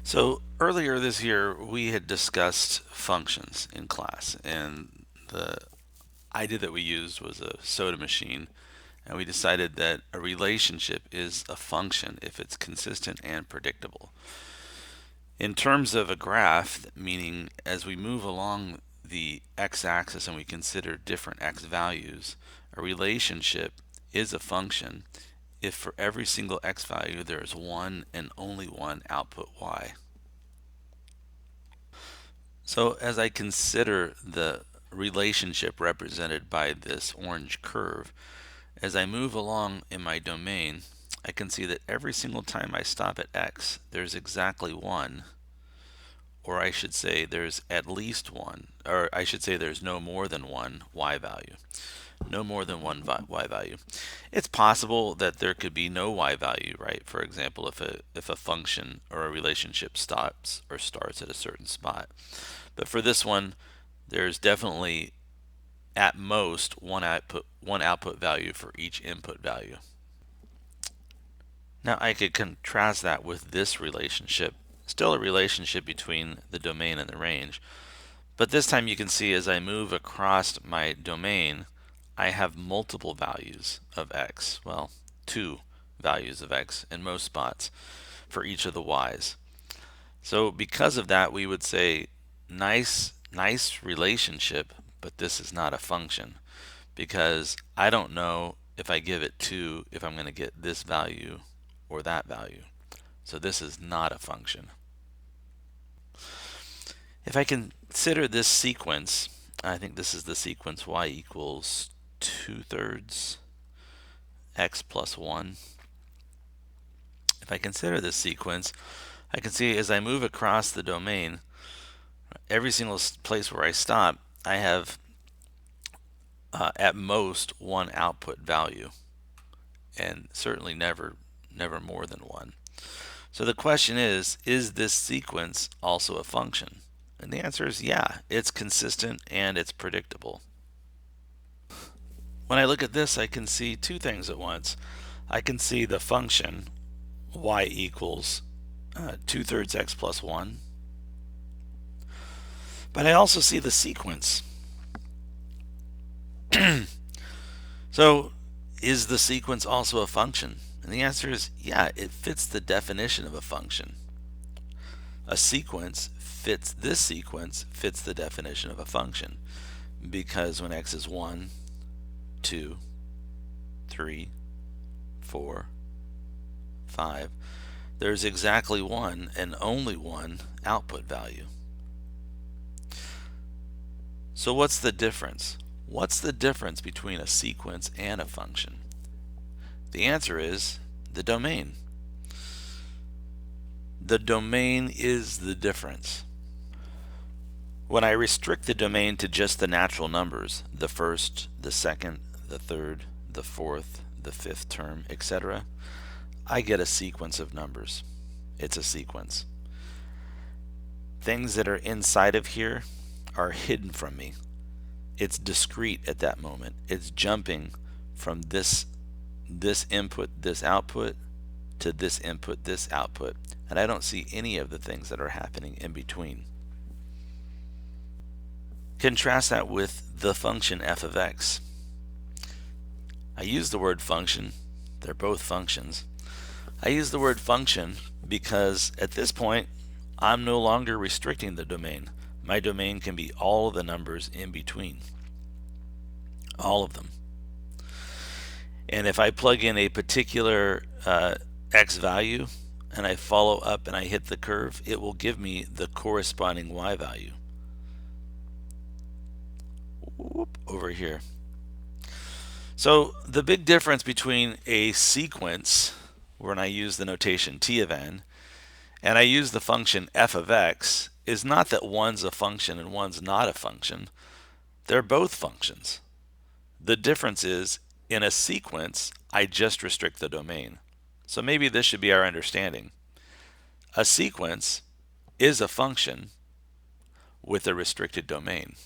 So earlier this year, we had discussed functions in class, and the idea that we used was a soda machine, and we decided that a relationship is a function if it's consistent and predictable. In terms of a graph, meaning as we move along the x-axis and we consider different x values, a relationship is a function if for every single x value there is one and only one output y. So as I consider the relationship represented by this orange curve, as I move along in my domain, I can see that every single time I stop at x, there's exactly one, or I should say there's at least one, or I should say there's no more than one y value. No more than one y value. It's possible that there could be no y value, right? For example, if a function or a relationship stops or starts at a certain spot. But for this one, there's definitely at most one output value for each input value. Now I could contrast that with this relationship, still a relationship between the domain and the range, but this time you can see as I move across my domain, I have multiple values of x. Well, two values of x in most spots for each of the y's. So because of that, we would say nice relationship, but this is not a function because I don't know if I give it 2 if I'm going to get this value or that value. So this is not a function. If I consider this sequence, I think this is the sequence y equals 2/3 x plus 1. If I consider this sequence, I can see as I move across the domain, every single place where I stop, I have at most one output value, and certainly never more than one. So the question is this sequence also a function? And the answer is yeah, it's consistent and it's predictable. When I look at this, I can see two things at once. I can see the function y equals 2/3 x plus 1, but I also see the sequence. So is the sequence also a function? And the answer is yeah, it fits the definition of a function. A sequence fits the definition of a function because when x is 1, 2, 3, 4, 5, there's exactly one and only one output value. So what's the difference? What's the difference between a sequence and a function? The answer is the domain. The domain is the difference. When I restrict the domain to just the natural numbers, the first, the second, the third, the fourth, the fifth term, etc., I get a sequence of numbers. It's a sequence. Things that are inside of here are hidden from me. It's discrete at that moment. It's jumping from this input, this output, to this input, this output, and I don't see any of the things that are happening in between. Contrast that with the function f of x. I use the word function. They're both functions. I use the word function because at this point I'm no longer restricting the domain. My domain can be all of the numbers in between. All of them. And if I plug in a particular x value and I follow up and I hit the curve, it will give me the corresponding y value. Over here. So the big difference between a sequence, when I use the notation t of n, and I use the function f of x, is not that one's a function and one's not a function. They're both functions. The difference is, in a sequence, I just restrict the domain. So maybe this should be our understanding. A sequence is a function with a restricted domain.